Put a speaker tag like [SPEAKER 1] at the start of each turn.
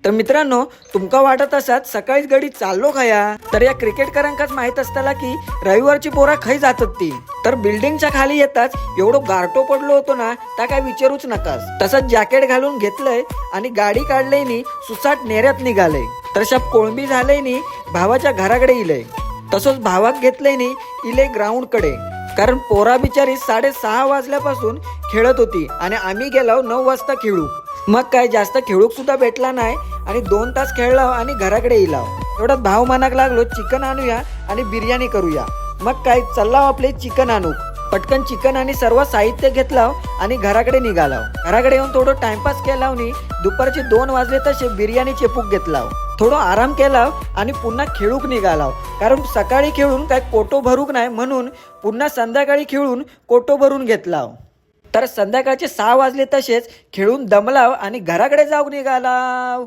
[SPEAKER 1] तर मित्रांनो, तुमका वाटत असत सकाळीच गडी चाललो खया, तर या क्रिकेटकरांकाच माहित असताला की रविवारची पोरा खय जातात ती. तर बिल्डिंगच्या खाली येताच एवढं गारटो पडलो होतो ना, त्या काय विचारूच नकास. तसंच जॅकेट घालून घेतलंय आणि गाडी काढलंय नी सुसाट नेऱ्यात निघालय. तर शब कोळंबी झालंय नी भावाच्या घराकडे इलय. तसंच भावाक घेतलंय नी इले ग्राउंड कडे, कारण पोरा बिचारी 6:30 वाजल्यापासून खेळत होती आणि आम्ही गेलो 9 वाजता खेळू. मग काय जास्त खेळूक सुद्धा भेटला नाही आणि 2 तास खेळलाव आणि घराकडे येलाव. एवढ्यात भाव मानाक लागलो चिकन आणूया आणि बिर्याणी करूया. मग काय चल्लाव आपले चिकन आणू. पटकन चिकन आणि सर्व साहित्य घेतलाव आणि घराकडे निघालाव. घराकडे येऊन थोडं टाइमपास केलाव नी दुपारचे 2 वाजले तसे बिर्याणी चेपूक घेतलाव. थोडं आराम केलाव आणि पुन्हा खेळूक निघालाव, कारण सकाळी खेळून काय कोटो भरूक नाही म्हणून पुन्हा संध्याकाळी खेळून कोटो भरून घेतलाव. तर संध्याकाळचे 6 वाजले तसेच खेळून दमलाव आणि घराकडे जाऊन निघालाव.